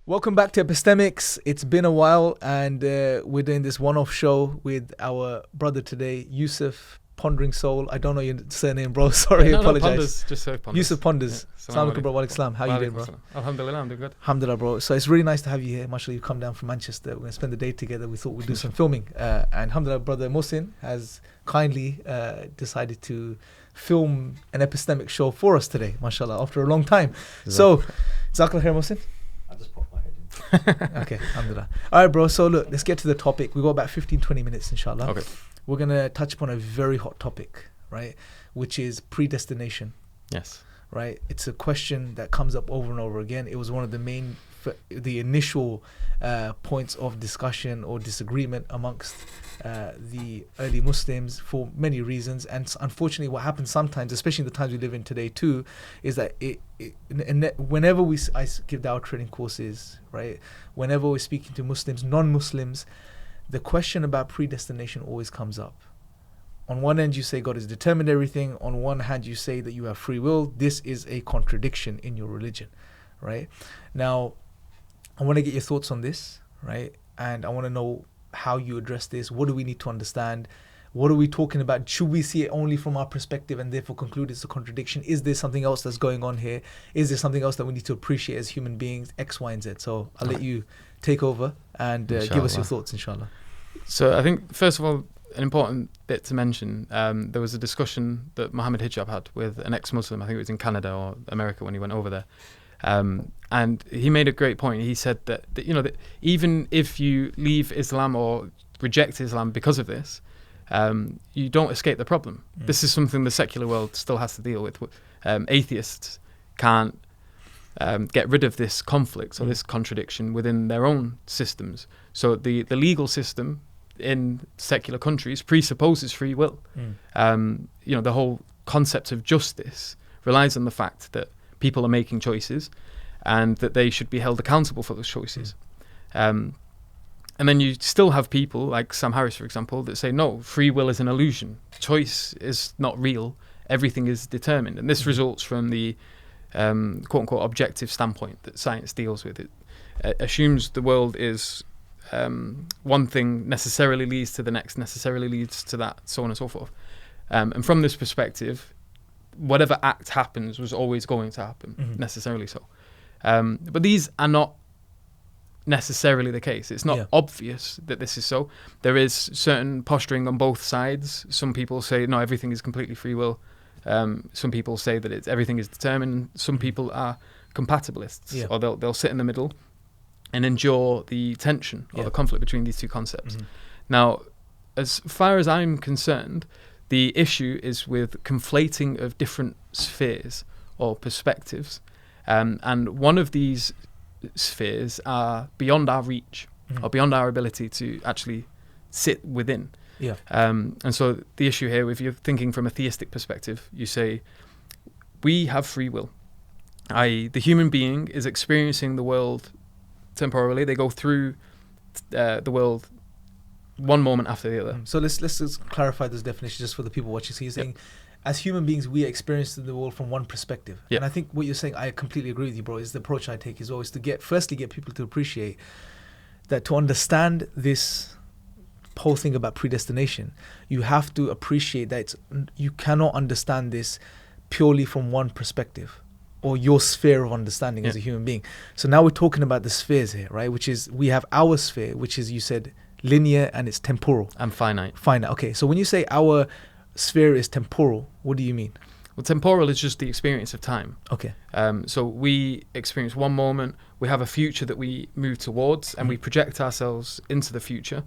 Welcome back to Epistemics. It's been a while, and we're doing this one-off show with our brother today, Yusuf, Pondering Soul. I don't know your surname, bro. Sorry, I apologize. Ponders, just say Ponders. Yusuf Ponders. Assalamu alaikum, bro. Wa alaikum salam. How you doing, bro? Alhamdulillah, I'm doing good. Alhamdulillah, bro. So it's really nice to have you here. Mashallah, you've come down from Manchester. We're going to spend the day together. We thought we'd do some filming. And alhamdulillah, brother Mohsin has kindly decided to film an epistemic show for us today, mashallah, after a long time. So, Jazakallah khair, Mohsin. I just popped my head in. Okay, alhamdulillah. All right, bro. So look, let's get to the topic. We've got about 15-20 minutes, inshallah. Okay. We're going to touch upon a very hot topic, right? Which is predestination, Yes. right? It's a question that comes up over and over again. It was one of the initial points of discussion or disagreement amongst the early Muslims for many reasons. And unfortunately, what happens sometimes, especially in the times we live in today too, is that whenever I give our training courses, right? Whenever we're speaking to Muslims, non-Muslims, the question about predestination always comes up. On one end, you say God has determined everything. On one hand, you say that you have free will. This is a contradiction in your religion, right? Now, I want to get your thoughts on this, right? And I want to know how you address this. What do we need to understand? What are we talking about? Should we see it only from our perspective and therefore conclude it's a contradiction? Is there something else that's going on here? Is there something else that we need to appreciate as human beings? X, Y, and Z. So I'll let you take over and give us your thoughts, inshallah. So I think, first of all, an important bit to mention, there was a discussion that Mohammed Hijab had with an ex-Muslim. I think it was in Canada or America when he went over there. And he made a great point. He said that even if you leave Islam or reject Islam because of this, you don't escape the problem. This is something the secular world still has to deal with. Atheists can't get rid of this conflict or this contradiction within their own systems. So the legal system in secular countries presupposes free will. The whole concept of justice relies on the fact that people are making choices and that they should be held accountable for those choices. And then you still have people like Sam Harris, for example, that say, no, free will is an illusion. Choice is not real. Everything is determined. And this results from the quote-unquote objective standpoint that science deals with. It assumes the world is one thing necessarily leads to the next, necessarily leads to that, so on and so forth. And from this perspective, whatever act happens was always going to happen, necessarily so. But these are not necessarily the case. It's not obvious that this is so. There is certain posturing on both sides. Some people say, no, everything is completely free will. Some people say that everything is determined. Some people are compatibilists, or they'll sit in the middle and endure the tension or the conflict between these two concepts. Now, as far as I'm concerned, the issue is with conflating of different spheres or perspectives. And one of these spheres are beyond our reach or beyond our ability to actually sit within. And so the issue here, if you're thinking from a theistic perspective, you say, we have free will. The human being is experiencing the world temporally. They go through the world one moment after the other. So let's just clarify this definition just for the people watching. So you're saying, as human beings, we are experiencing the world from one perspective. And I think what you're saying, I completely agree with you, bro, is the approach I take is always to get people to appreciate that to understand this whole thing about predestination, you have to appreciate that you cannot understand this purely from one perspective or your sphere of understanding as a human being. So now we're talking about the spheres here, right? Which is, we have our sphere, which is, you said, linear and it's temporal. And finite. Finite. Okay, so when you say our sphere is temporal, what do you mean? Well, temporal is just the experience of time. Okay. So we experience one moment, we have a future that we move towards, and we project ourselves into the future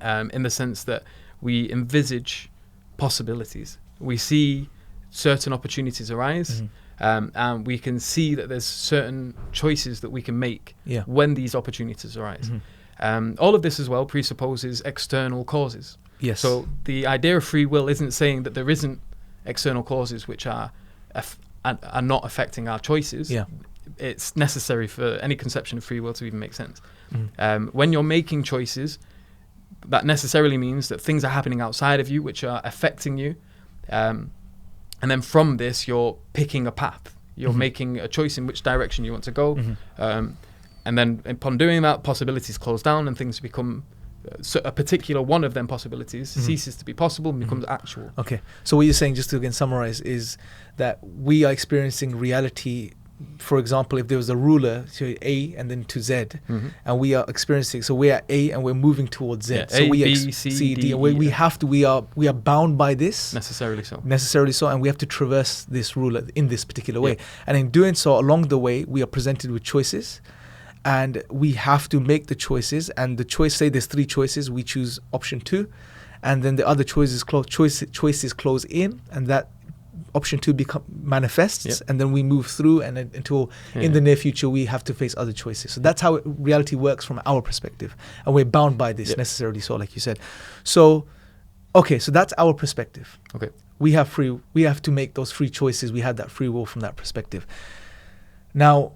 in the sense that we envisage possibilities. We see certain opportunities arise, and we can see that there's certain choices that we can make when these opportunities arise. All of this as well presupposes external causes. Yes. So the idea of free will isn't saying that there isn't external causes which are not affecting our choices. It's necessary for any conception of free will to even make sense. When you're making choices, that necessarily means that things are happening outside of you which are affecting you. And then from this, you're picking a path. You're making a choice in which direction you want to go. And then upon doing that, possibilities close down and things become so a particular one of them possibilities ceases to be possible and becomes actual. Okay. So what you're saying, just to again summarize, is that we are experiencing reality. For example, if there was a ruler to A and then to Z, and we are experiencing, so we're at A and we're moving towards Z. So A, we B, C, D, and we have to, we are bound by this. Necessarily so. And we have to traverse this ruler in this particular way. And in doing so, along the way, we are presented with choices. And we have to make the choices, and the choice, say there's 3 choices, we choose option 2, and then the other choices close in, and that option 2 manifests, and then we move through, and until in the near future we have to face other choices. So that's how reality works from our perspective, and we're bound by this necessarily so, like you said. So okay, so that's our perspective. Okay, we have to make those free choices. We have that free will from that perspective. Now,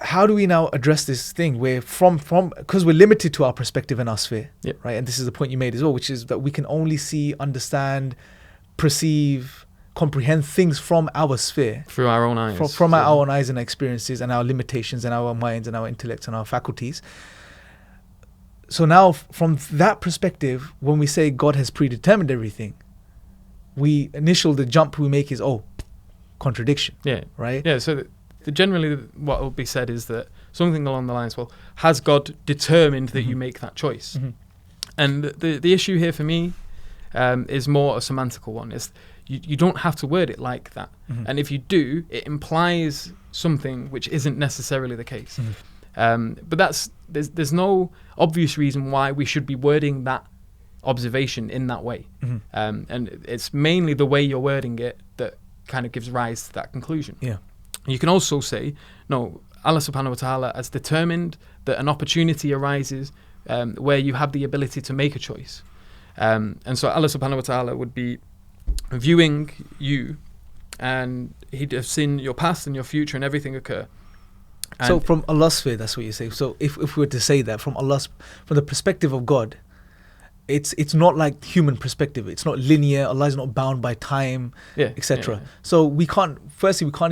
how do we now address this thing where from because we're limited to our perspective and our sphere, right? And this is the point you made as well, which is that we can only see, understand, perceive, comprehend things from our sphere, through our own eyes, from our own eyes and experiences and our limitations and our minds and our intellects and our faculties. So now, from that perspective, when we say God has predetermined everything, the jump we make is contradiction, right? Yeah. So generally, what will be said is that something along the lines, well, has God determined that you make that choice? And the issue here for me is more a semantical one. Is you don't have to word it like that. And if you do, it implies something which isn't necessarily the case. But there's no obvious reason why we should be wording that observation in that way. And it's mainly the way you're wording it that kind of gives rise to that conclusion. Yeah. You can also say, no, Allah subhanahu wa ta'ala has determined that an opportunity arises where you have the ability to make a choice. And so Allah subhanahu wa ta'ala would be viewing you, and he'd have seen your past and your future and everything occur. And so from Allah's sphere, that's what you say. So if we were to say that from the perspective of God, it's not like human perspective. It's not linear. Allah is not bound by time, etc. So we can't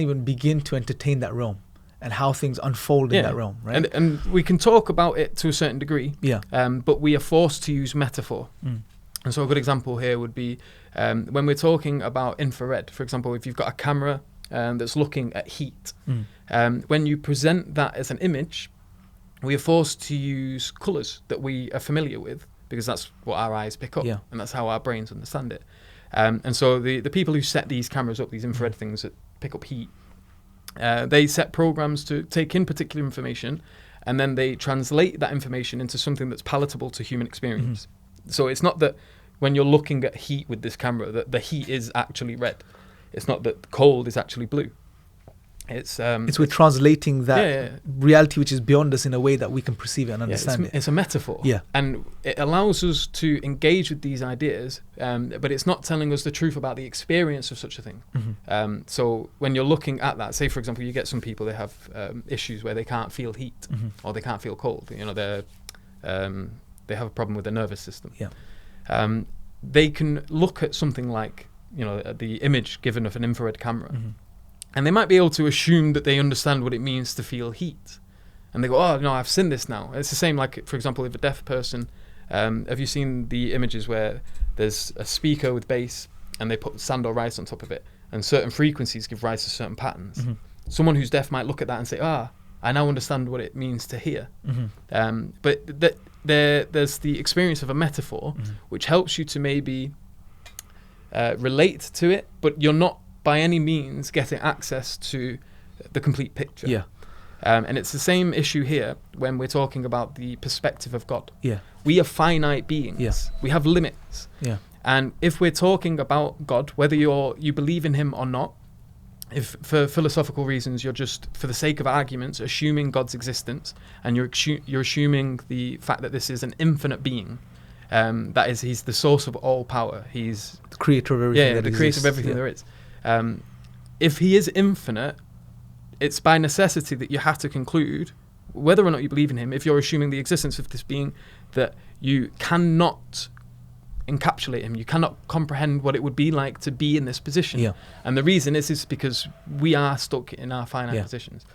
even begin to entertain that realm and how things unfold in that realm, right? And we can talk about it to a certain degree, but we are forced to use metaphor. And so a good example here would be when we're talking about infrared. For example, if you've got a camera that's looking at heat, when you present that as an image, we are forced to use colours that we are familiar with, because that's what our eyes pick up, and that's how our brains understand it. And so the people who set these cameras up, these infrared things that pick up heat, they set programs to take in particular information, and then they translate that information into something that's palatable to human experience. So it's not that when you're looking at heat with this camera that the heat is actually red. It's not that cold is actually blue. It's we're translating that reality which is beyond us in a way that we can perceive it and understand it. It's a metaphor. And it allows us to engage with these ideas, but it's not telling us the truth about the experience of such a thing. So when you're looking at that, say for example, you get some people, they have issues where they can't feel heat or they can't feel cold. You know, they have a problem with their nervous system. They can look at something like, you know, the image given of an infrared camera. And they might be able to assume that they understand what it means to feel heat. And they go, oh, no, I've seen this now. It's the same like, for example, if a deaf person, have you seen the images where there's a speaker with bass and they put sand or rice on top of it, and certain frequencies give rise to certain patterns? Someone who's deaf might look at that and say, I now understand what it means to hear. But there's the experience of a metaphor, which helps you to maybe relate to it, but you're not by any means getting access to the complete picture. And it's the same issue here when we're talking about the perspective of God. We are finite beings. We have limits. And if we're talking about God, whether you believe in him or not, if for philosophical reasons you're just, for the sake of arguments, assuming God's existence, and you're assuming the fact that this is an infinite being, that is, he's the source of all power. He's the creator of everything. The creator of everything there is. If he is infinite, it's by necessity that you have to conclude, whether or not you believe in him, if you're assuming the existence of this being, that you cannot encapsulate him. You cannot comprehend what it would be like to be in this position. Yeah. And the reason is because we are stuck in our finite positions.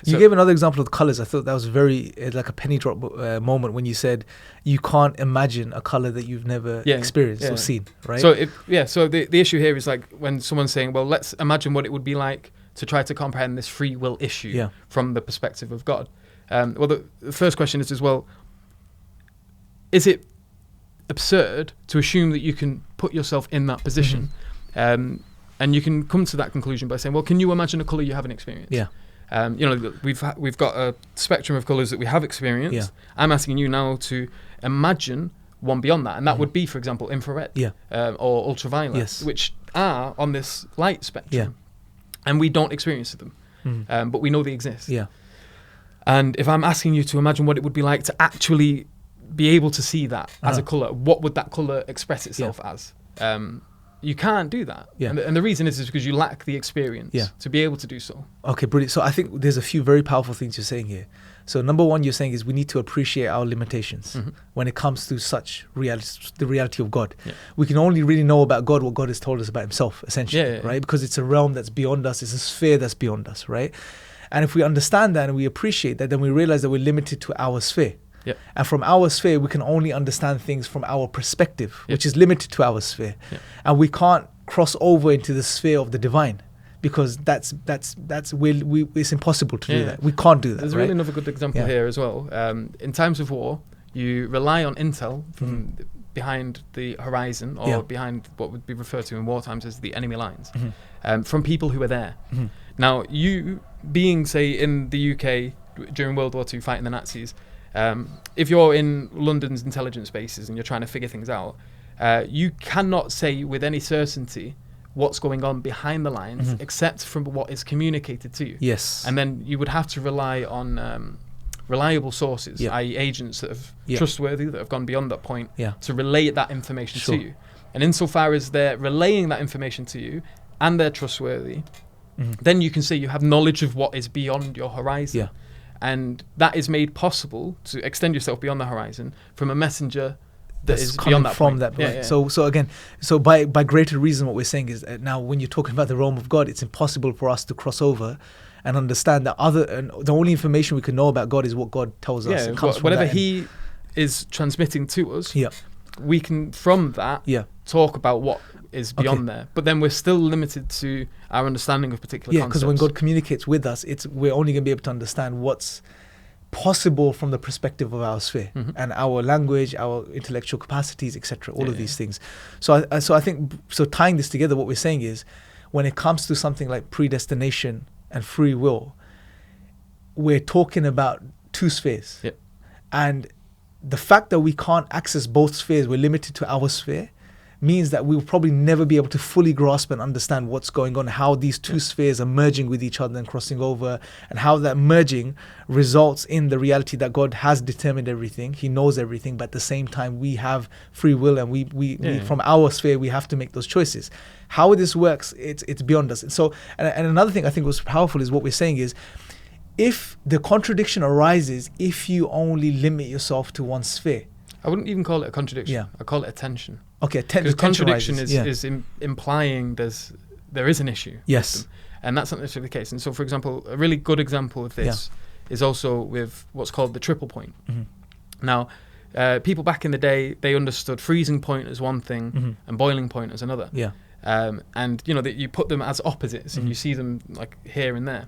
You gave another example of the colors. I thought that was very like a penny drop moment when you said you can't imagine a color that you've never experienced or seen, right? So the issue here is like when someone's saying, well, let's imagine what it would be like to try to comprehend this free will issue from the perspective of God. Well, the first question is as well, is it absurd to assume that you can put yourself in that position? And you can come to that conclusion by saying, well, can you imagine a colour you haven't experienced? We've got a spectrum of colours that we have experienced. I'm asking you now to imagine one beyond that, and that would be, for example, infrared or ultraviolet, which are on this light spectrum, and we don't experience them, but we know they exist. And if I'm asking you to imagine what it would be like to actually be able to see that as a colour, what would that colour express itself as? You can't do that. And the reason is because you lack the experience to be able to do so. Okay, brilliant. So I think there's a few very powerful things you're saying here. So number one, you're saying is we need to appreciate our limitations when it comes to such the reality of God. We can only really know about God what God has told us about himself, essentially, right? Because it's a realm that's beyond us. It's a sphere that's beyond us, right? And if we understand that and we appreciate that, then we realize that we're limited to our sphere. And from our sphere, we can only understand things from our perspective, which is limited to our sphere. And we can't cross over into the sphere of the divine because that's it's impossible to do that. We can't do that. There's really another good example here as well. In times of war, you rely on intel from behind the horizon or behind what would be referred to in war times as the enemy lines, from people who are there. Now, you being, say, in the UK during World War II fighting the Nazis, if you're in London's intelligence bases and you're trying to figure things out, you cannot say with any certainty what's going on behind the lines except from what is communicated to you. And then you would have to rely on reliable sources, i.e. agents that are trustworthy, that have gone beyond that point, to relay that information to you. And insofar as they're relaying that information to you and they're trustworthy, then you can say you have knowledge of what is beyond your horizon. And that is made possible to extend yourself beyond the horizon from a messenger that is beyond that from point. that point. So by greater reason, what we're saying is that now when you're talking about the realm of God, it's impossible for us to cross over and understand that the only information we can know about God is what God tells us. It comes from whatever he is transmitting to us, we can from that talk about what is beyond there, but then we're still limited to our understanding of particular concepts. Because when God communicates with us, we're only going to be able to understand what's possible from the perspective of our sphere and our language, our intellectual capacities, etc. All of these things. So I think tying this together, what we're saying is, when it comes to something like predestination and free will, we're talking about two spheres, and the fact that we can't access both spheres, we're limited to our sphere, means that we will probably never be able to fully grasp and understand what's going on, how these two spheres are merging with each other and crossing over, and how that merging results in the reality that God has determined everything, he knows everything, but at the same time we have free will, and we from our sphere we have to make those choices. How this works, it's beyond us. And so and another thing I think was powerful is what we're saying is, if the contradiction arises if you only limit yourself to one sphere. I wouldn't even call it a contradiction. I call it a tension. Okay, because contradiction is implying there is an issue. Yes, and that's not necessarily the case. And so, for example, a really good example of this is also with what's called the triple point. Now, people back in the day, they understood freezing point as one thing and boiling point as another. And that you put them as opposites and you see them like here and there.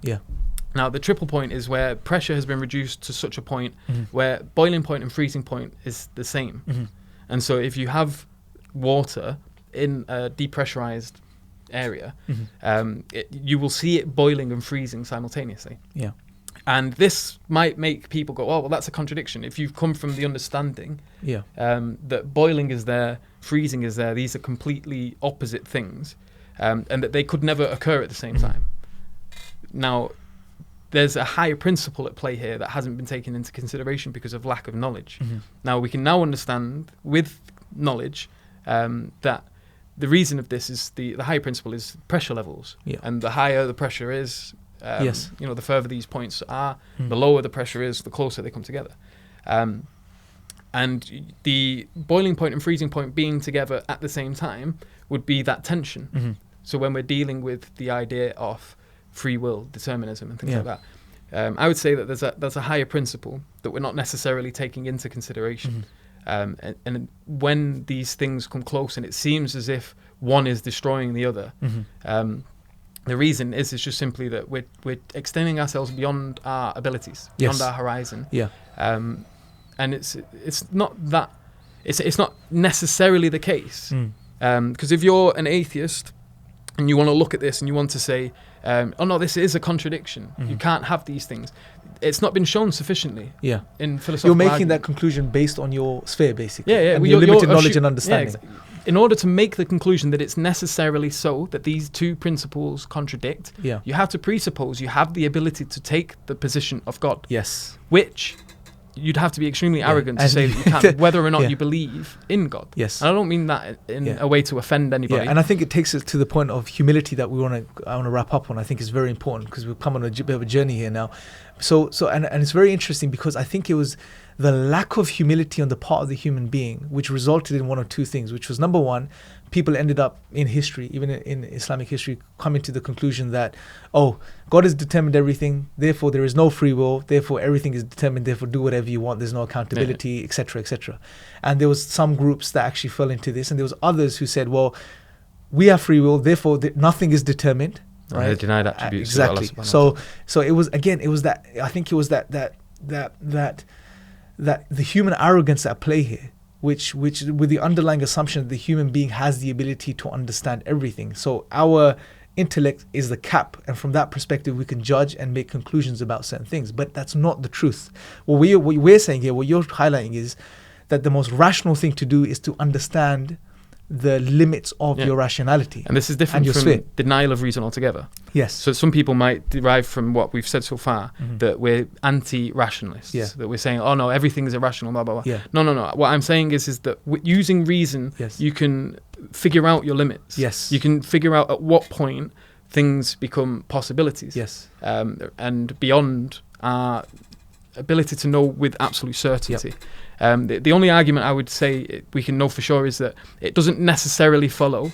Now, the triple point is where pressure has been reduced to such a point where boiling point and freezing point is the same. And so if you have water in a depressurized area, you will see it boiling and freezing simultaneously. And this might make people go, oh, well, that's a contradiction. If you've come from the understanding that boiling is there, freezing is there, these are completely opposite things, and that they could never occur at the same time. Now, there's a higher principle at play here that hasn't been taken into consideration because of lack of knowledge. Now, we can now understand with knowledge that the reason of this is the higher principle is pressure levels. And the higher the pressure is, the further these points are, the lower the pressure is, the closer they come together. And And the boiling point and freezing point being together at the same time would be that tension. Mm-hmm. So when we're dealing with the idea of free will, determinism, and things Yeah. like that, I would say that there's a higher principle that we're not necessarily taking into consideration. And when these things come close and it seems as if one is destroying the other, the reason is it's just simply that we're extending ourselves beyond our abilities, beyond our horizon. Yeah. And it's not that it's not necessarily the case. Because if you're an atheist and you want to look at this and you want to say, oh no, this is a contradiction. You can't have these things. It's not been shown sufficiently. Yeah. In philosophical You're making argument. that conclusion based on your sphere, basically. Yeah, yeah. And Well, your limited you're knowledge and understanding. Yeah, in order to make the conclusion that it's necessarily so, that these two principles contradict, Yeah. you have to presuppose you have the ability to take the position of God, Yes. which you'd have to be extremely arrogant to And say that you can't, whether or not Yeah. you believe in God. Yes. And I don't mean that in Yeah. a way to offend anybody. Yeah, and I think it takes us to the point of humility that I want to wrap up on. I think is very important because we've come on a bit of a journey here now. So and it's very interesting because I think it was the lack of humility on the part of the human being which resulted in one of two things, which was number one, people ended up in history, even in Islamic history, coming to the conclusion that, oh, God has determined everything, therefore there is no free will, therefore everything is determined, therefore do whatever you want, there's no accountability, etc., etc. And there was some groups that actually fell into this, and there was others who said, well, we have free will, therefore nothing is determined. Right? They denied attributes. Exactly. So it was, again, it was that, I think it was that the human arrogance at play here, which with the underlying assumption that the human being has the ability to understand everything. So our intellect is the cap, and from that perspective we can judge and make conclusions about certain things, but that's not the truth. What we're saying here, what you're highlighting, is that the most rational thing to do is to understand the limits of your rationality. And this is different from sphere. denial of reason altogether. Yes. So some people might derive from what we've said so far that we're anti-rationalists. Yeah. That we're saying, oh no, everything is irrational, blah, blah, blah. Yeah. No. What I'm saying is that using reason, Yes. you can figure out your limits. Yes. You can figure out at what point things become possibilities. Yes. And beyond our ability to know with absolute certainty. The only argument I would say we can know for sure is that it doesn't necessarily follow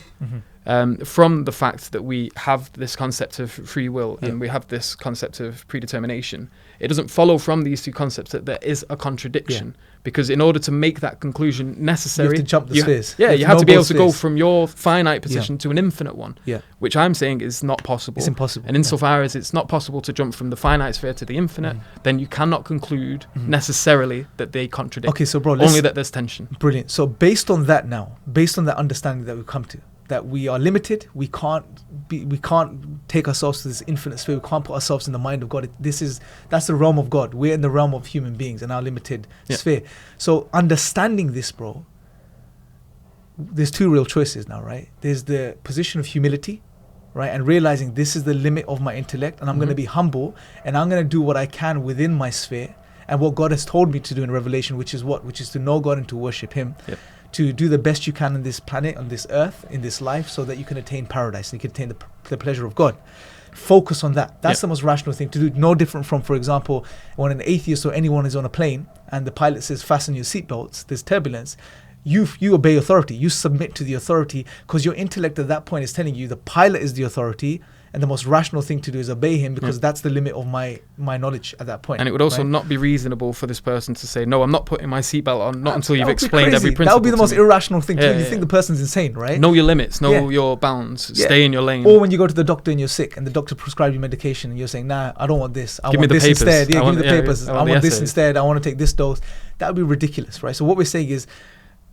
from the fact that we have this concept of free will and we have this concept of predetermination. It doesn't follow from these two concepts that there is a contradiction, because in order to make that conclusion necessary, you have to jump the spheres. Yeah, you have to be able to go spheres. from your finite position to an infinite one, which I'm saying is not possible. It's impossible. And insofar as it's not possible to jump from the finite sphere to the infinite, then you cannot conclude necessarily that they contradict. Okay, so bro, only that there's tension. Brilliant. So based on that now, based on that understanding that we've come to, that we are limited, we can't take ourselves to this infinite sphere, we can't put ourselves in the mind of God. That's the realm of God. We're in the realm of human beings in our limited sphere. So understanding this, bro, there's two real choices now, right? There's the position of humility, right? And realizing this is the limit of my intellect, and I'm going to be humble, and I'm going to do what I can within my sphere and what God has told me to do in Revelation, which is to know God and to worship Him. To do the best you can on this planet, on this earth, in this life, so that you can attain paradise and you can attain the pleasure of God. Focus on that. That's the most rational thing to do. No different from, for example, when an atheist or anyone is on a plane and the pilot says, fasten your seatbelts, there's turbulence. You obey authority. You submit to the authority, because your intellect at that point is telling you the pilot is the authority, and the most rational thing to do is obey him, because that's the limit of my knowledge at that point. And it would also not be reasonable for this person to say, no, I'm not putting my seatbelt on, not until you've That would be explained crazy. every principle. That would be the most irrational thing to do. You Yeah. think the person's insane, right? Know your limits, know your bounds, stay in your lane. Or when you go to the doctor and you're sick and the doctor prescribes you medication and you're saying, nah, I don't want this. I Give want me the this papers. instead. Yeah, give me the papers. I I want want the this essay. instead. I want to take this dose. That would be ridiculous, right? So what we're saying is,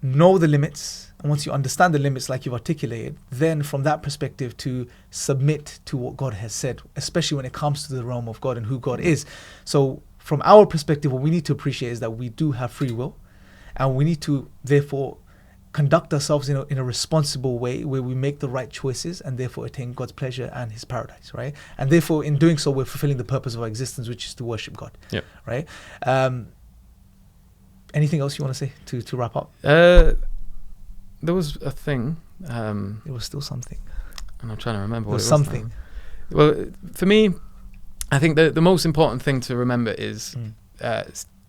know the limits. And once you understand the limits like you've articulated, then from that perspective to submit to what God has said, especially when it comes to the realm of God and who God is. So from our perspective, what we need to appreciate is that we do have free will, and we need to therefore conduct ourselves in a responsible way where we make the right choices and therefore attain God's pleasure and His paradise, right? And therefore in doing so, we're fulfilling the purpose of our existence, which is to worship God, right? Anything else you want to say to wrap up? There was a thing. It was still something. And I'm trying to remember what it was. Something. Well, for me, I think the most important thing to remember is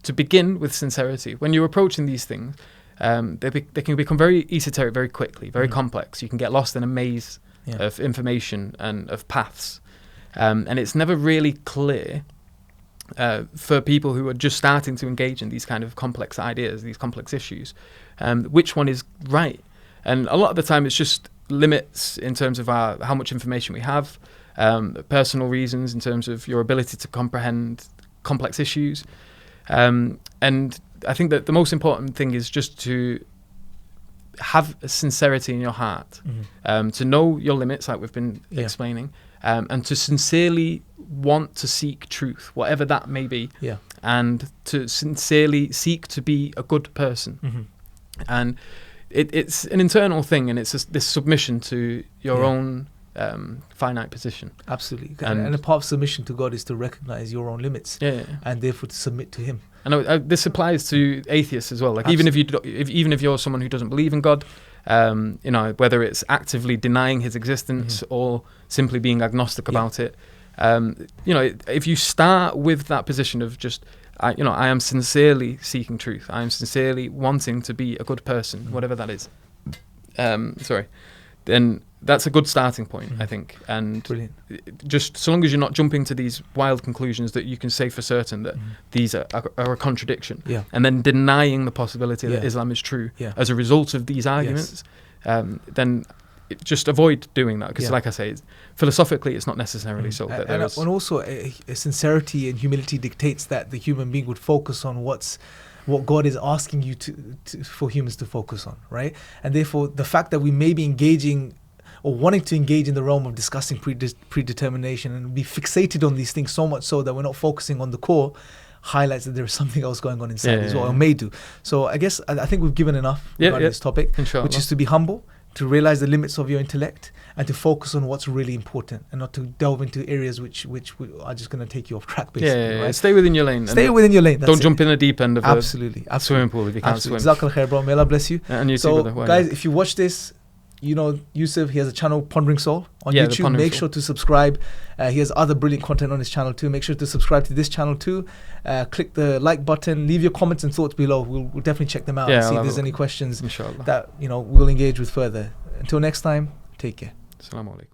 to begin with sincerity. When you're approaching these things, they can become very esoteric very quickly, very complex. You can get lost in a maze of information and of paths. And it's never really clear for people who are just starting to engage in these kind of complex ideas, these complex issues, which one is right. And a lot of the time it's just limits in terms of how much information we have, personal reasons in terms of your ability to comprehend complex issues. And I think that the most important thing is just to have a sincerity in your heart, to know your limits, like we've been explaining, and to sincerely want to seek truth, whatever that may be, and to sincerely seek to be a good person. And it's an internal thing, and it's this submission to your own finite position. Absolutely. And a part of submission to God is to recognize your own limits, and therefore to submit to Him. And this applies to atheists as well. Like even if you're someone who doesn't believe in God, whether it's actively denying His existence or simply being agnostic about it, if you start with that position of just, I am sincerely seeking truth, I am sincerely wanting to be a good person, whatever that is. Then that's a good starting point, I think. And brilliant. Just so long as you're not jumping to these wild conclusions that you can say for certain that these are a contradiction, and then denying the possibility that Islam is true as a result of these arguments, then just avoid doing that, because like I say, philosophically it's not necessarily so. And also a sincerity and humility dictates that the human being would focus on what God is asking you for humans to focus on, right? And therefore the fact that we may be engaging or wanting to engage in the realm of discussing predetermination and be fixated on these things so much so that we're not focusing on the core, highlights that there is something else going on inside as well, or may do. So I guess I think we've given enough regarding this topic, Inshallah. Which is to be humble, to realize the limits of your intellect, and to focus on what's really important, and not to delve into areas which are just going to take you off track, basically. Right? Stay within your lane. Stay within your lane. Don't jump in the deep end of a swimming pool if you can't swim. Jazakallah khair, bro. May Allah bless you. And you so, too, guys, if you watch this, Yusuf, he has a channel, Pondering Soul, on YouTube. Make sure to subscribe. He has other brilliant content on his channel too. Make sure to subscribe to this channel too. Click the like button. Leave your comments and thoughts below. We'll definitely check them out and see if there's any questions Inshallah. that we'll engage with further. Until next time, take care. Assalamu alaikum.